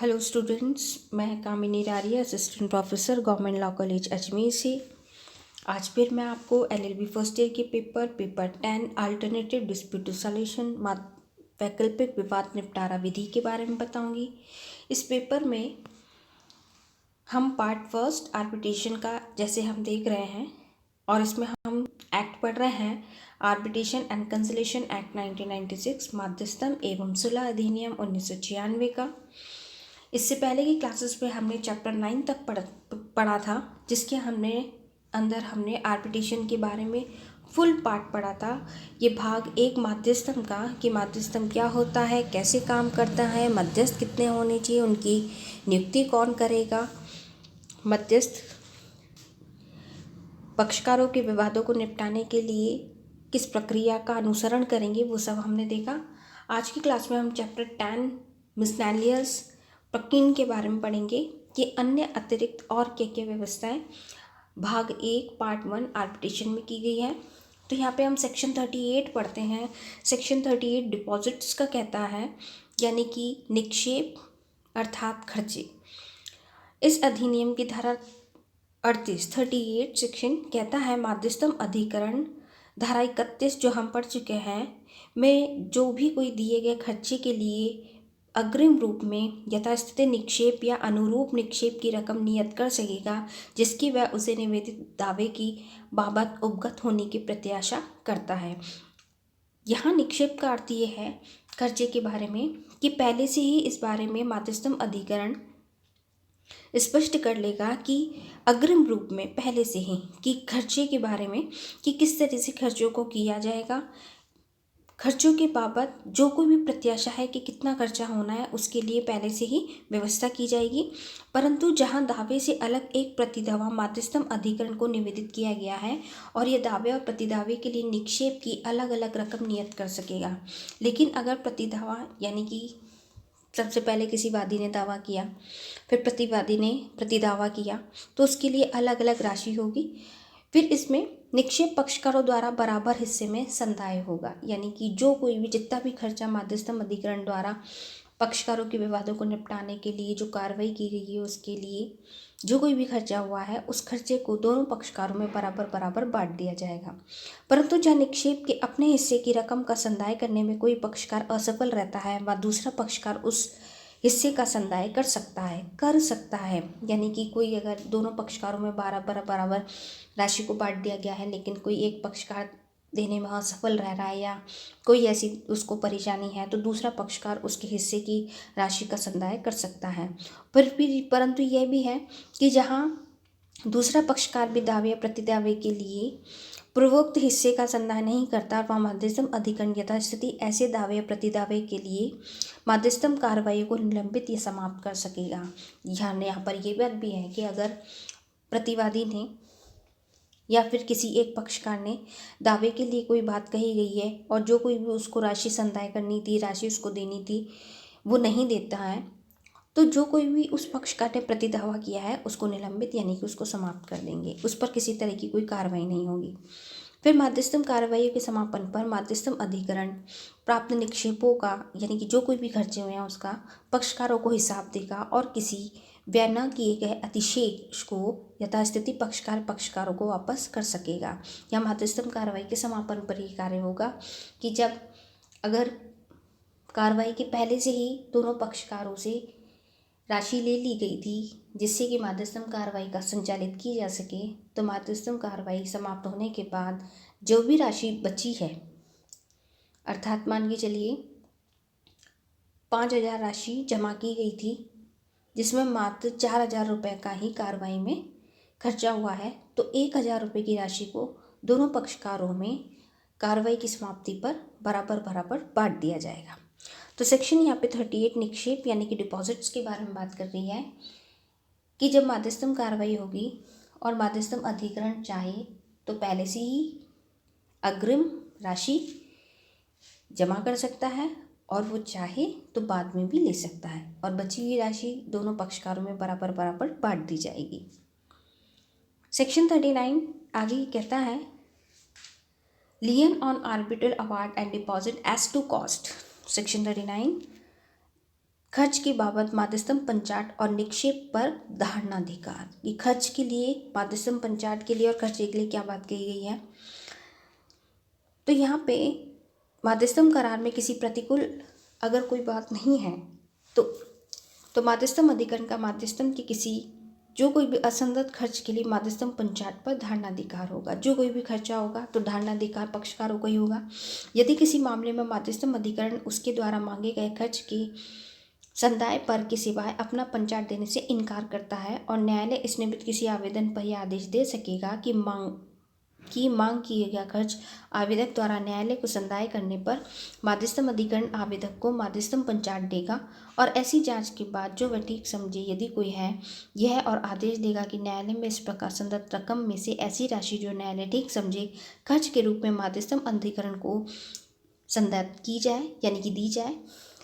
Hello students, मैं Kamini Rari, assistant professor government law college Ajmer से। आज फिर मैं आपको एलएलबी फर्स्ट ईयर के पेपर 10 अल्टरनेटिव डिस्प्यूट सॉल्यूशन वैकल्पिक विवाद निपटारा विधि के बारे में बताऊंगी। इस पेपर में हम पार्ट फर्स्ट आर्बिट्रेशन का जैसे हम देख रहे हैं और इसमें हम एक्ट पढ़ रहे हैं आर्बिट्रेशन एंड कंसलेशन एक्ट 1996, मध्यस्थम एवं सुलह अधिनियम 1996 का। इससे पहले की क्लासेस में हमने चैप्टर 9 तक पढ़ा था, जिसके हमने आर्बिट्रेशन के बारे में फुल पार्ट पढ़ा था। ये भाग एक मध्यस्थम का, कि मध्यस्थम क्या होता है, कैसे काम करता है, मध्यस्थ कितने होने चाहिए, उनकी नियुक्ति कौन करेगा, मध्यस्थ पक्षकारों के विवादों को निपटाने के लिए किस प्रक्रिया का अनुसरण करेंगे, वो सब हमने देखा। आज की क्लास में हम चैप्टर 10 मिसलेनियस प्रकीर्णन के बारे में पढ़ेंगे कि अन्य अतिरिक्त और क्या व्यवस्थाएं भाग 1 पार्ट 1 आर्बिट्रेशन में की गई है। तो यहाँ पे हम सेक्शन 38 पढ़ते हैं। सेक्शन 38 डिपॉजिट्स का कहता है, यानी कि निक्षेप अर्थात खर्चे। इस अधिनियम की धारा 38 सेक्शन कहता है मध्यस्थम अधिकरण धारा 31 जो हम पढ़ चुके हैं में जो भी कोई दिए गए खर्चे के लिए अग्रिम रूप में यथास्थिति निक्षेप या अनुरूप निक्षेप की रकम नियत कर सकेगा, जिसकी वह उसे निवेदित दावे की बाबत अवगत होने की प्रत्याशा करता है। यहाँ निक्षेप का अर्थ ये है खर्चे के बारे में कि पहले से ही इस बारे में मध्यस्थम अधिकरण स्पष्ट कर लेगा कि अग्रिम रूप में पहले से ही कि खर्चे के बारे में कि किस तरह से खर्चों को किया जाएगा। खर्चों के बाबत जो कोई भी प्रत्याशा है कि कितना खर्चा होना है, उसके लिए पहले से ही व्यवस्था की जाएगी। परंतु जहां दावे से अलग एक प्रतिदावा मध्यस्थम अधिकरण को निवेदित किया गया है और यह दावे और प्रतिदावे के लिए निक्षेप की अलग अलग रकम नियत कर सकेगा। लेकिन अगर प्रतिदावा यानी कि सबसे पहले किसी वादी ने दावा किया, फिर प्रतिवादी ने प्रतिदावा किया, तो उसके लिए अलग अलग राशि होगी। फिर इसमें निक्षेप पक्षकारों द्वारा बराबर हिस्से में संदाय होगा, यानी कि जो कोई भी जितना भी खर्चा मध्यस्थम अधिकरण द्वारा पक्षकारों के विवादों को निपटाने के लिए जो कार्रवाई की गई है, उसके लिए जो कोई भी खर्चा हुआ है, उस खर्चे को दोनों पक्षकारों में बराबर बराबर बांट दिया जाएगा। परंतु जहाँ निक्षेप के अपने हिस्से की रकम का संदाय करने में कोई पक्षकार असफल रहता है व दूसरा पक्षकार उस हिस्से का संदाय कर सकता है, यानी कि कोई अगर दोनों पक्षकारों में बराबर बराबर राशि को बांट दिया गया है, लेकिन कोई एक पक्षकार देने में असफल रह रहा है या कोई ऐसी उसको परेशानी है, तो दूसरा पक्षकार उसके हिस्से की राशि का संदाय कर सकता है। परंतु यह भी है कि जहाँ दूसरा पक्षकार भी दावे या प्रतिदावे के लिए पूर्वोक्त हिस्से का संदाय नहीं करता, वह मध्यस्थम अधिकरण यथास्थिति ऐसे दावे या प्रतिदावे के लिए मध्यस्थम कार्रवाई को निलंबित या समाप्त कर सकेगा। यहाँ पर यह बात भी है कि अगर प्रतिवादी ने या फिर किसी एक पक्षकार ने दावे के लिए कोई बात कही गई है और जो कोई भी उसको राशि संदाय करनी थी, राशि उसको देनी थी, वो नहीं देता है, तो जो कोई भी उस पक्षकार ने प्रतिदावा किया है उसको निलंबित यानी कि उसको समाप्त कर देंगे, उस पर किसी तरह की कोई कार्रवाई नहीं होगी। फिर मध्यस्थम कार्रवाई के समापन पर मध्यस्थम अधिकरण प्राप्त निक्षेपों का, यानी कि जो कोई भी खर्चे हुए हैं उसका पक्षकारों को हिसाब देगा और किसी व्यय न किए गए अतिशेष को यथास्थिति पक्षकारों को वापस कर सकेगा। या मध्यस्थम कार्रवाई के समापन पर ही कार्य होगा कि जब अगर कार्रवाई के पहले से ही दोनों पक्षकारों से राशि ले ली गई थी जिससे कि मध्यस्थम कार्रवाई का संचालित की जा सके, तो मध्यस्थम कार्रवाई समाप्त होने के बाद जो भी राशि बची है, अर्थात मान के चलिए 5,000 राशि जमा की गई थी जिसमें मात्र 4,000 रुपये का ही कार्रवाई में खर्चा हुआ है, तो 1,000 रुपये की राशि को दोनों पक्षकारों में कार्रवाई की समाप्ति पर बराबर बराबर बांट दिया जाएगा। तो सेक्शन यहाँ पे 38 निक्षेप यानी कि डिपॉजिट्स के बारे में बात कर रही है कि जब मध्यस्थम कार्रवाई होगी और मध्यस्थम अधिकरण चाहे तो पहले से ही अग्रिम राशि जमा कर सकता है और वो चाहे तो बाद में भी ले सकता है, और बची हुई राशि दोनों पक्षकारों में बराबर बराबर बांट दी जाएगी। सेक्शन 39 आगे कहता है lien on arbitral award and deposit as to cost. Section 39 खर्च की बाबत माध्यस्थम पंचाट और निक्षेप पर धारणाधिकार। ये खर्च के लिए, माध्यस्थम पंचाट के लिए और खर्च के लिए क्या बात कही गई है। तो यहाँ पे माध्यस्थम करार में किसी प्रतिकूल अगर कोई बात नहीं है तो माध्यस्थम अधिकरण का माध्यस्थम की किसी जो कोई भी असंगत खर्च के लिए माध्यस्थम पंचाट पर धारणाधिकार होगा। जो कोई भी खर्चा होगा तो धारणाधिकार पक्षकारों का ही होगा। यदि किसी मामले में माध्यस्थम अधिकरण उसके द्वारा मांगे गए खर्च के संदाय पर के सिवाय अपना पंचाट देने से इनकार करता है और न्यायालय इस निमित्त किसी आवेदन पर यह आदेश दे सकेगा कि मांग किए गया खर्च आवेदक द्वारा न्यायालय को संदाय करने पर माध्यस्थम अधिकरण आवेदक को माध्यस्थम पंचाट देगा और ऐसी जांच के बाद जो वह ठीक समझे यदि कोई है यह और आदेश देगा कि न्यायालय में इस प्रकार संदत्त रकम में से ऐसी राशि जो न्यायालय ठीक समझे खर्च के रूप में माध्यस्थम अधिकरण को संदत्त की जाए यानी कि दी जाए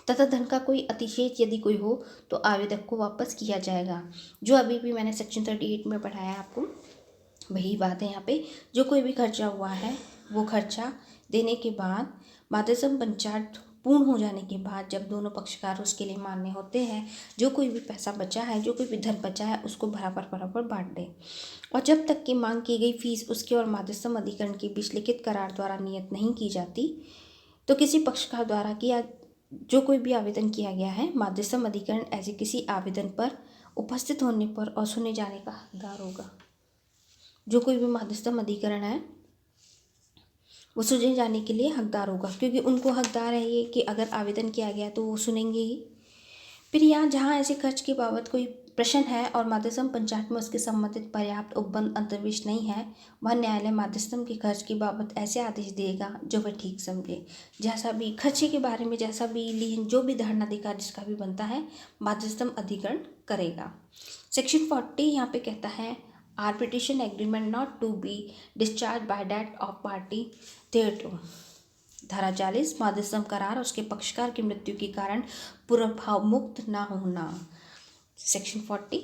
तथा धन का कोई अतिशेष यदि कोई हो तो आवेदक को वापस किया जाएगा। जो अभी भी मैंने सेक्शन 38 में पढ़ाया आपको वही बात है। यहाँ पे जो कोई भी खर्चा हुआ है वो खर्चा देने के बाद माध्यस्थम पंचाट पूर्ण हो जाने के बाद जब दोनों पक्षकार उसके लिए मान्य होते हैं जो कोई भी पैसा बचा है जो कोई भी धन बचा है उसको बराबर बांट दे और जब तक कि मांग की गई फीस उसके और माध्यस्थम अधिकरण के बीच लिखित करार द्वारा नियत नहीं की जाती तो किसी पक्षकार द्वारा किया जो कोई भी आवेदन किया गया है माध्यस्थम अधिकरण ऐसे किसी आवेदन पर उपस्थित होने पर और सुने जाने का हकदार होगा। जो कोई भी माध्यस्थम अधिकरण है वो सुने जाने के लिए हकदार होगा क्योंकि उनको हकदार है ये कि अगर आवेदन किया गया तो वो सुनेंगे ही। फिर यहाँ जहाँ ऐसे खर्च की बाबत कोई प्रश्न है और माध्यस्थम पंचाट में उसके संबंधित पर्याप्त उपबंध अंतर्विष नहीं है वह न्यायालय माध्यस्थम के खर्च की बाबत ऐसे आदेश देगा जो वह ठीक समझे। जैसा भी खर्चे के बारे में जैसा भी जो भी धारणाधिकार जिसका भी बनता है माध्यस्थम अधिकरण करेगा। सेक्शन 40 यहाँ पे कहता है arbitration agreement not to be discharged by that of party thereto। धारा 40 माध्यस्थम करार उसके पक्षकार की मृत्यु के कारण प्रभाव मुक्त न होना। सेक्शन 40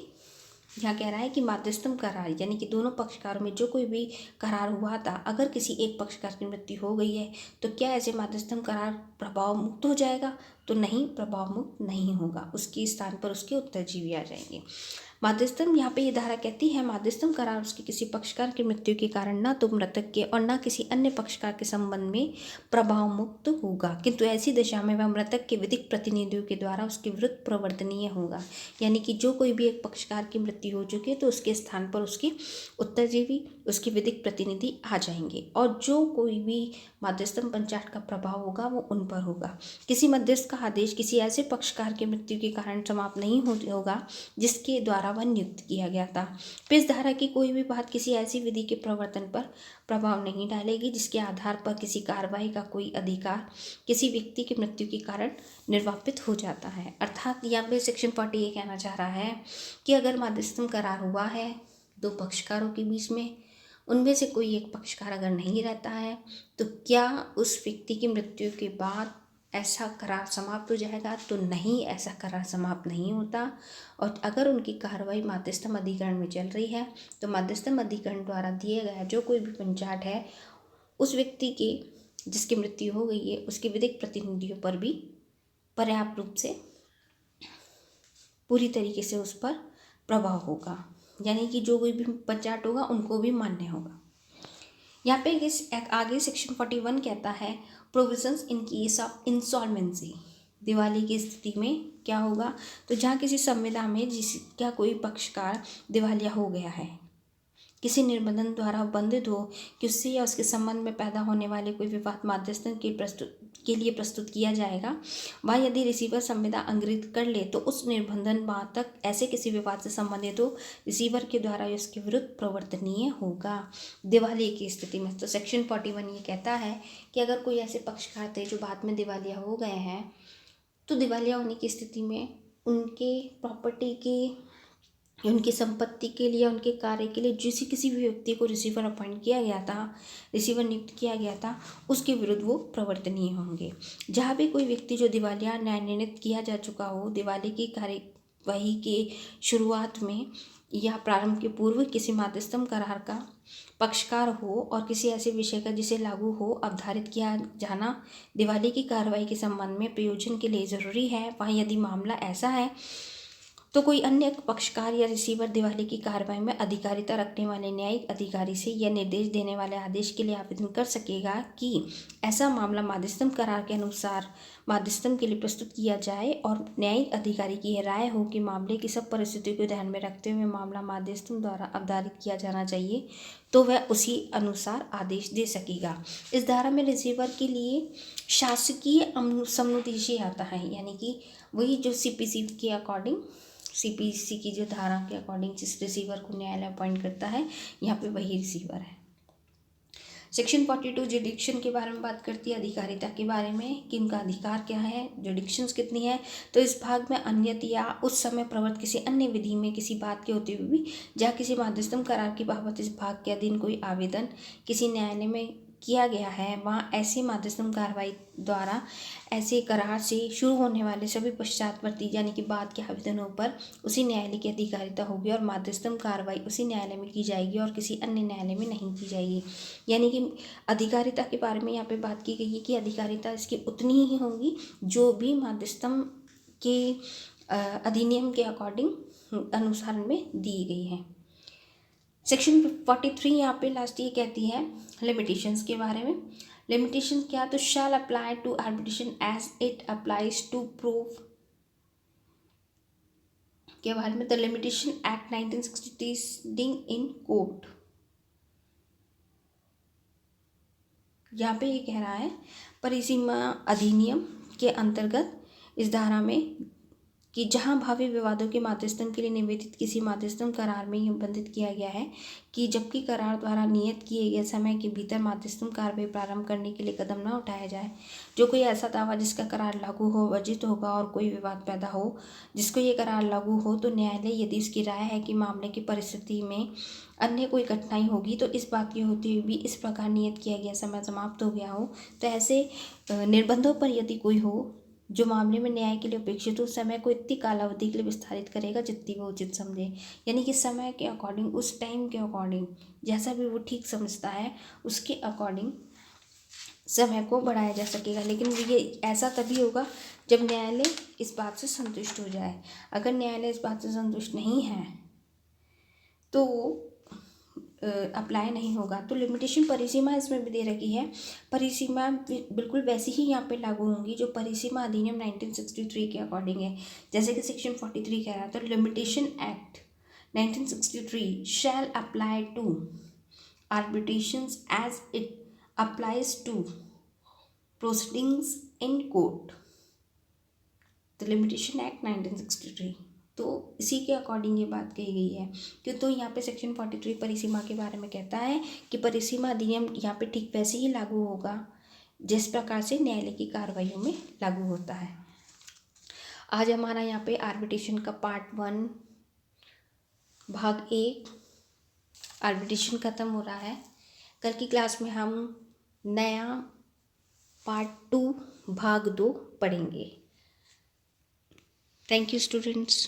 यहाँ कह रहा है कि माध्यस्थम करार यानी कि दोनों पक्षकारों में जो कोई भी करार हुआ था अगर किसी एक पक्षकार की मृत्यु हो गई है तो क्या ऐसे माध्यस्थम करार प्रभाव मुक्त हो जाएगा तो नहीं, प्रभाव मुक्त नहीं होगा। उसके स्थान पर उसके उत्तरजीवी आ जाएंगे। माध्यस्थम यहाँ पे ये धारा कहती है माध्यस्थम करार उसके किसी पक्षकार की मृत्यु के कारण न तो मृतक के और न किसी अन्य पक्षकार के संबंध में प्रभाव मुक्त होगा किंतु ऐसी दशा में वह मृतक के विधिक प्रतिनिधियों के द्वारा उसके विरुद्ध प्रवर्तनीय होगा। यानी कि जो कोई भी एक पक्षकार की मृत्यु हो चुकी है तो उसके स्थान पर उसके उत्तरजीवी उसके विधिक प्रतिनिधि आ जाएंगे और जो कोई भी माध्यस्थम पंचाट का प्रभाव होगा वो उन पर होगा। किसी मध्यस्थ का आदेश किसी ऐसे पक्षकार की मृत्यु के कारण समाप्त नहीं होगा जिसके द्वारा वह नियुक्त किया गया था। फिर इस धारा की कोई भी बात किसी ऐसी विधि के प्रवर्तन पर प्रभाव नहीं डालेगी जिसके आधार पर किसी कार्रवाई का कोई अधिकार किसी व्यक्ति की मृत्यु के कारण निर्वापित हो जाता है। अर्थात यहाँ पे सेक्शन 40 ये कहना चाह रहा है कि अगर माध्यस्थम करार हुआ है दो पक्षकारों के बीच में उनमें से कोई एक पक्षकार अगर नहीं रहता है तो क्या उस व्यक्ति की मृत्यु के बाद ऐसा करार समाप्त हो जाएगा तो नहीं, ऐसा करार समाप्त नहीं होता। और अगर उनकी कार्रवाई माध्यस्थम अधिकरण में चल रही है तो माध्यस्थम अधिकरण द्वारा दिए गया जो कोई भी पंचाट है उस व्यक्ति के जिसकी मृत्यु हो गई है उसके विधिक प्रतिनिधियों पर भी पर्याप्त रूप से पूरी तरीके से उस पर प्रभाव होगा। यानी कि जो कोई भी पंचाट होगा उनको भी मान्य होगा। यहाँ पे आगे सेक्शन 41 कहता है provisions in case of insolvency. Diwali की स्थिति में क्या होगा तो जहाँ किसी संविदा में जिसका कोई पक्षकार दिवालिया हो गया है किसी निबंधन द्वारा बंधित हो कि उससे या उसके संबंध में पैदा होने वाले कोई विवाद माध्यस्थन के लिए प्रस्तुत किया जाएगा वह यदि रिसीवर संविदा अंग्रित कर ले तो उस निबंधन बाद तक ऐसे किसी विवाद से संबंधित हो रिसीवर के द्वारा उसके विरुद्ध प्रवर्तनीय होगा दिवाली की स्थिति में। तो सेक्शन 41 ये कहता है कि अगर कोई ऐसे पक्षकार थे जो बाद में दिवालिया हो गए हैं तो दिवालिया होने की स्थिति में उनके प्रॉपर्टी के उनकी संपत्ति के लिए उनके कार्य के लिए किसी भी व्यक्ति को रिसीवर अपॉइंट किया गया था रिसीवर नियुक्त किया गया था उसके विरुद्ध वो प्रवर्तनीय होंगे। जहाँ भी कोई व्यक्ति जो दिवालिया न्याय निर्णीत किया जा चुका हो दिवाली की कार्य वही के शुरुआत में या प्रारंभ के पूर्व किसी मध्यस्थम करार का पक्षकार हो और किसी ऐसे विषय का जिसे लागू हो अवधारित किया जाना दिवाली की कार्रवाई के संबंध में प्रयोजन के लिए ज़रूरी है। वहाँ यदि मामला ऐसा है तो कोई अन्य पक्षकार या रिसीवर दिवाली की कार्रवाई में अधिकारिता रखने वाले न्यायिक अधिकारी से यह निर्देश देने वाले आदेश के लिए आवेदन कर सकेगा कि ऐसा मामला मध्यस्थम करार के अनुसार मध्यस्थम के लिए प्रस्तुत किया जाए और न्यायिक अधिकारी की यह राय हो कि मामले की सब परिस्थितियों को ध्यान में रखते हुए मामला मध्यस्थम द्वारा अवधारित किया जाना चाहिए, तो वह उसी अनुसार आदेश दे सकेगा। इस धारा में रिसीवर के लिए शासकीय समुद्देश्य आता है, यानी कि वही जो CPC के अकॉर्डिंग, CPC की जो धारा के अकॉर्डिंग जिस रिसीवर को न्यायालय अपॉइंट करता है, यहाँ पे वही रिसीवर है। सेक्शन 42 जुडिक्शन के बारे में बात करती है, अधिकारिता के बारे में कि उनका अधिकार क्या है, जुडिक्शंस कितनी है। तो इस भाग में अन्यत या उस समय प्रवृत्त किसी अन्य विधि में किसी बात के होते हुए भी जहाँ किसी मध्यस्थम करार की बाबत इस भाग के अधीन कोई आवेदन किसी न्यायालय में किया गया है, वहाँ ऐसी मध्यस्थम कार्रवाई द्वारा ऐसे करार से शुरू होने वाले सभी पश्चातवर्ती यानी कि बाद के आवेदनों पर उसी न्यायालय की अधिकारिता होगी और मध्यस्थम कार्रवाई उसी न्यायालय में की जाएगी और किसी अन्य न्यायालय में नहीं की जाएगी। यानी कि अधिकारिता के बारे में यहाँ पे बात की गई है कि अधिकारिता इसकी उतनी ही होगी जो भी मध्यस्थम के अधिनियम के अकॉर्डिंग अनुसार में दी गई है। सेक्शन 43 यहाँ पे लास्ट ये कहती है लिमिटेशंस के बारे में। लिमिटेशन क्या, तो shall apply to arbitration as it applies to proof के बारे में। The limitation act 1963 in court, यहाँ पे ये कह रहा है परिसीमा अधिनियम के अंतर्गत इस धारा में कि जहाँ भावी विवादों के मध्यस्थम के लिए निवेदित किसी मध्यस्थम करार में निबंधित किया गया है कि जबकि करार द्वारा नियत किए गए समय के भीतर मध्यस्थम कार्रवाई प्रारंभ करने के लिए कदम न उठाया जाए, जो कोई ऐसा दावा जिसका करार लागू हो वर्जित होगा और कोई विवाद पैदा हो जिसको ये करार लागू हो, तो न्यायालय यदि इसकी राय है कि मामले की परिस्थिति में अन्य कोई कठिनाई होगी तो इस बात की होते हुए भी इस प्रकार नियत किया गया समय समाप्त हो गया हो, तो ऐसे निर्बंधों पर यदि कोई हो जो मामले में न्याय के लिए अपेक्षित हो, समय को इतनी कालावधि के लिए विस्तारित करेगा जितनी वो उचित समझे। यानी कि समय के अकॉर्डिंग, उस टाइम के अकॉर्डिंग, जैसा भी वो ठीक समझता है उसके अकॉर्डिंग समय को बढ़ाया जा सकेगा। लेकिन ये ऐसा तभी होगा जब न्यायालय इस बात से संतुष्ट हो जाए। अगर न्यायालय इस बात से संतुष्ट नहीं है तो अप्लाई नहीं होगा। तो लिमिटेशन परिसीमा इसमें भी दे रखी है, परिसीमा बिल्कुल वैसी ही यहाँ पे लागू होंगी जो परिसीमा अधिनियम 1963 के अकॉर्डिंग है। जैसे कि सेक्शन 43 कह रहा है, तो limitation act 1963 shall apply to arbitrations as it applies to proceedings in court. The limitation act 1963, तो इसी के अकॉर्डिंग ये बात कही गई है कि तो यहाँ पे सेक्शन 43 परिसीमा के बारे में कहता है कि परिसीमा अधिनियम यहाँ पे ठीक वैसे ही लागू होगा जिस प्रकार से न्यायालय की कार्रवाइयों में लागू होता है। आज हमारा यहाँ पे आर्बिट्रेशन का पार्ट 1 भाग 1 आर्बिट्रेशन ख़त्म हो रहा है। कल की क्लास में हम नया पार्ट 2 भाग 2 पढ़ेंगे। Thank you students.